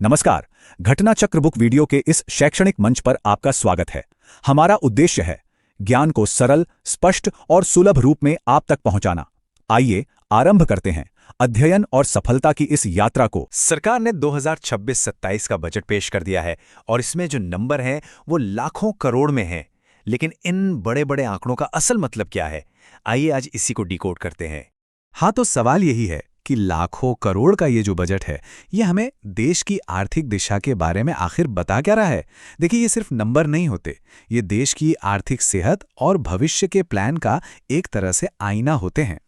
नमस्कार। घटना चक्र बुक वीडियो के इस शैक्षणिक मंच पर आपका स्वागत है। हमारा उद्देश्य है ज्ञान को सरल, स्पष्ट और सुलभ रूप में आप तक पहुंचाना। आइए आरंभ करते हैं अध्ययन और सफलता की इस यात्रा को। सरकार ने 2026-27 का बजट पेश कर दिया है और इसमें जो नंबर हैं वो लाखों करोड़ में हैं। लेकिन इन बड़े बड़े आंकड़ों का असल मतलब क्या है? आइए आज इसी को डिकोड करते हैं। हाँ, तो सवाल यही है कि लाखों करोड़ का ये जो बजट है, ये हमें देश की आर्थिक दिशा के बारे में आखिर बता क्या रहा है। देखिए, ये सिर्फ नंबर नहीं होते, ये देश की आर्थिक सेहत और भविष्य के प्लान का एक तरह से आईना होते हैं।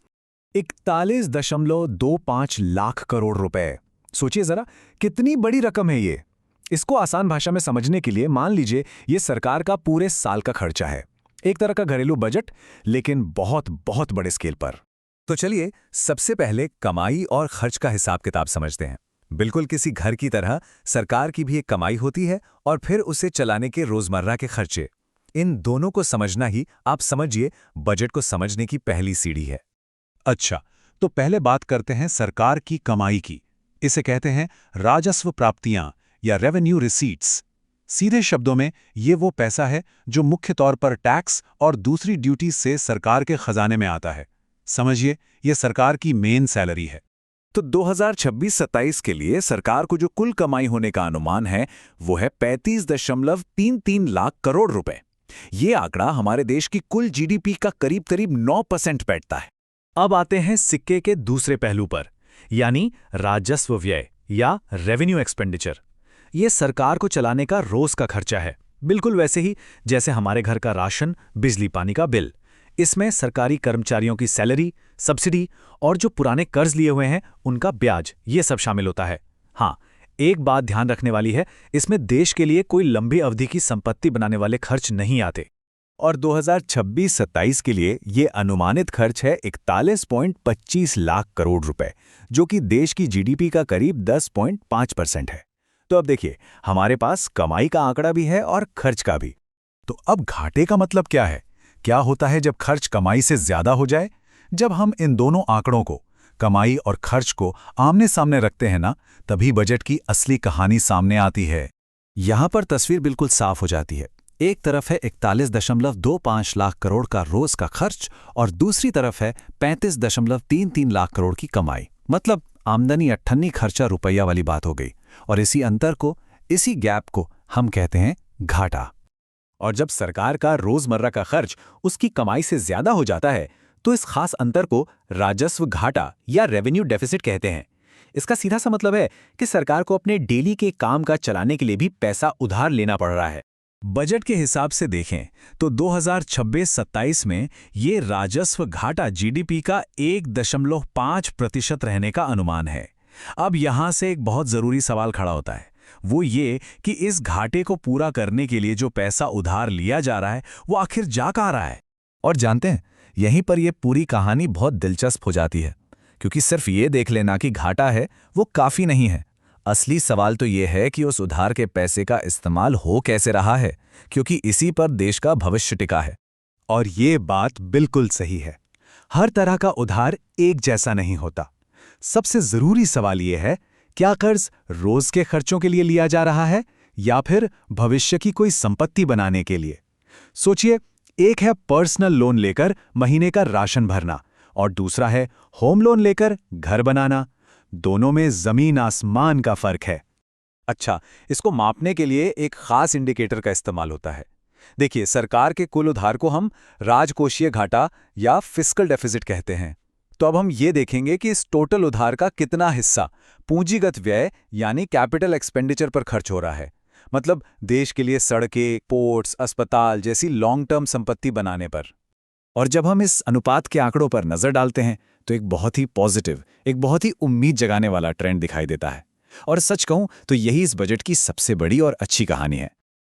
41.25 लाख करोड़ रुपए। सोचिए जरा, कितनी बड़ी रकम है ये। इसको आसान भाषा में समझने के लिए मान लीजिए ये सरकार का पूरे साल का खर्चा है। एक तरह का घरेलू बजट, लेकिन बहुत बहुत बड़े स्केल पर। तो चलिए सबसे पहले कमाई और खर्च का हिसाब किताब समझते हैं। बिल्कुल किसी घर की तरह सरकार की भी एक कमाई होती है और फिर उसे चलाने के रोजमर्रा के खर्चे। इन दोनों को समझना ही, आप समझिए, बजट को समझने की पहली सीढ़ी है। अच्छा, तो पहले बात करते हैं सरकार की कमाई की। इसे कहते हैं राजस्व प्राप्तियां या रेवेन्यू रिसीट्स। सीधे शब्दों में ये वो पैसा है जो मुख्य तौर पर टैक्स और दूसरी ड्यूटीज से सरकार के खजाने में आता है। समझिए, ये सरकार की मेन सैलरी है। तो 2026-27 के लिए सरकार को जो कुल कमाई होने का अनुमान है वो है 35.33 लाख करोड़ रुपए। ये आंकड़ा हमारे देश की कुल जीडीपी का करीब करीब 9% बैठता है। अब आते हैं सिक्के के दूसरे पहलू पर, यानी राजस्व व्यय या रेवेन्यू एक्सपेंडिचर। ये सरकार को चलाने का रोज का खर्चा है, बिल्कुल वैसे ही जैसे हमारे घर का राशन, बिजली पानी का बिल। इसमें सरकारी कर्मचारियों की सैलरी, सब्सिडी और जो पुराने कर्ज लिए हुए हैं उनका ब्याज, ये सब शामिल होता है। हाँ, एक बात ध्यान रखने वाली है, इसमें देश के लिए कोई लंबी अवधि की संपत्ति बनाने वाले खर्च नहीं आते। और 2026-27 के लिए ये अनुमानित खर्च है 41.25 लाख करोड़ रुपए, जो कि देश की जीडीपी का करीब 10.5% है। तो अब देखिए, हमारे पास कमाई का आंकड़ा भी है और खर्च का भी। तो अब घाटे का मतलब क्या है? क्या होता है जब खर्च कमाई से ज्यादा हो जाए? जब हम इन दोनों आंकड़ों को, कमाई और खर्च को, आमने सामने रखते हैं ना, तभी बजट की असली कहानी सामने आती है। यहां पर तस्वीर बिल्कुल साफ हो जाती है। एक तरफ है 41.25 लाख करोड़ का रोज का खर्च और दूसरी तरफ है 35.33 लाख करोड़ की कमाई। मतलब आमदनी अट्ठन्नी, खर्चा रुपया वाली बात हो गई। और इसी अंतर को, इसी गैप को हम कहते हैं घाटा। और जब सरकार का रोजमर्रा का खर्च उसकी कमाई से ज्यादा हो जाता है तो इस खास अंतर को राजस्व घाटा या रेवेन्यू डेफिसिट कहते हैं। इसका सीधा सा मतलब है कि सरकार को अपने डेली के काम का चलाने के लिए भी पैसा उधार लेना पड़ रहा है। बजट के हिसाब से देखें तो 2026-27 में ये राजस्व घाटा जीडीपी का 1.5% रहने का अनुमान है। अब यहां से एक बहुत जरूरी सवाल खड़ा होता है, वो ये कि इस घाटे को पूरा करने के लिए जो पैसा उधार लिया जा रहा है वो आखिर जा कहाँ रहा है? और जानते हैं, यहीं पर यह पूरी कहानी बहुत दिलचस्प हो जाती है, क्योंकि सिर्फ ये देख लेना कि घाटा है वो काफी नहीं है। असली सवाल तो ये है कि उस उधार के पैसे का इस्तेमाल हो कैसे रहा है, क्योंकि इसी पर देश का भविष्य टिका है। और ये बात बिल्कुल सही है। हर तरह का उधार एक जैसा नहीं होता। सबसे जरूरी सवाल ये है, क्या कर्ज रोज के खर्चों के लिए लिया जा रहा है या फिर भविष्य की कोई संपत्ति बनाने के लिए? सोचिए, एक है पर्सनल लोन लेकर महीने का राशन भरना और दूसरा है होम लोन लेकर घर बनाना। दोनों में जमीन आसमान का फर्क है। अच्छा, इसको मापने के लिए एक खास इंडिकेटर का इस्तेमाल होता है। देखिए, सरकार के कुल उधार को हम राजकोषीय घाटा या फिस्कल डेफिसिट कहते हैं। तो अब हम ये देखेंगे कि इस टोटल उधार का कितना हिस्सा पूंजीगत व्यय यानी कैपिटल एक्सपेंडिचर पर खर्च हो रहा है। मतलब देश के लिए सड़कें, पोर्ट्स, अस्पताल जैसी लॉन्ग टर्म संपत्ति बनाने पर। और जब हम इस अनुपात के आंकड़ों पर नजर डालते हैं तो एक बहुत ही पॉजिटिव, एक बहुत ही उम्मीद जगाने वाला ट्रेंड दिखाई देता है। और सच कहूं तो यही इस बजट की सबसे बड़ी और अच्छी कहानी है।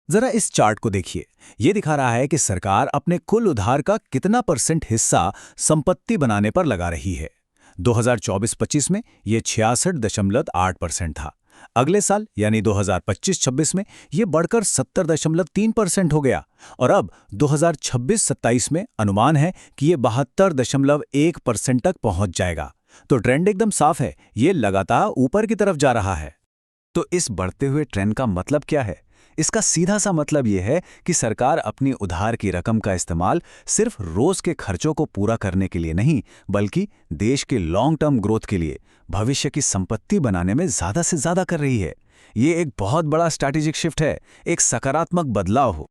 जरा इस चार्ट को देखिए, ये दिखा रहा है कि सरकार अपने कुल उधार का कितना % हिस्सा संपत्ति बनाने पर लगा रही है। 2024-25 में ये 66.8% था। अगले साल यानी 2025-26 में ये बढ़कर 70.3% हो गया और अब 2026-27 में अनुमान है कि ये 72.1% तक पहुंच जाएगा। तो ट्रेंड एकदम साफ है, ये लगातार ऊपर की तरफ जा रहा है। तो इस बढ़ते हुए ट्रेंड का मतलब क्या है? इसका सीधा सा मतलब यह है कि सरकार अपनी उधार की रकम का इस्तेमाल सिर्फ रोज के खर्चों को पूरा करने के लिए नहीं, बल्कि देश के लॉन्ग टर्म ग्रोथ के लिए, भविष्य की संपत्ति बनाने में ज्यादा से ज्यादा कर रही है। ये एक बहुत बड़ा स्ट्रैटेजिक शिफ्ट है, एक सकारात्मक बदलाव हो।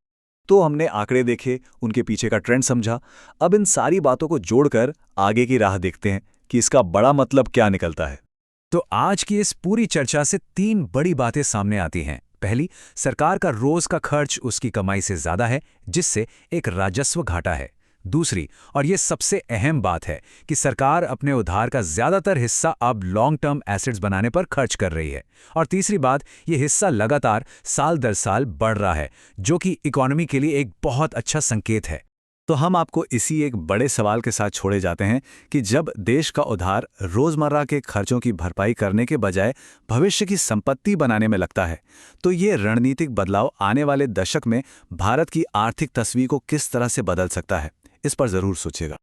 तो हमने आंकड़े देखे, उनके पीछे का ट्रेंड समझा। अब इन सारी बातों को जोड़कर आगे की राह देखते हैं कि इसका बड़ा मतलब क्या निकलता है। तो आज की इस पूरी चर्चा से 3 बड़ी बातें सामने आती हैं। पहली, सरकार का रोज का खर्च उसकी कमाई से ज्यादा है, जिससे एक राजस्व घाटा है। दूसरी, और ये सबसे अहम बात है, कि सरकार अपने उधार का ज्यादातर हिस्सा अब लॉन्ग टर्म एसेट्स बनाने पर खर्च कर रही है। और तीसरी बात, ये हिस्सा लगातार साल दर साल बढ़ रहा है, जो कि इकोनॉमी के लिए एक बहुत अच्छा संकेत है। तो हम आपको इसी एक बड़े सवाल के साथ छोड़े जाते हैं कि जब देश का उधार रोजमर्रा के खर्चों की भरपाई करने के बजाय भविष्य की संपत्ति बनाने में लगता है, तो ये रणनीतिक बदलाव आने वाले दशक में भारत की आर्थिक तस्वीर को किस तरह से बदल सकता है, इस पर जरूर सोचिएगा।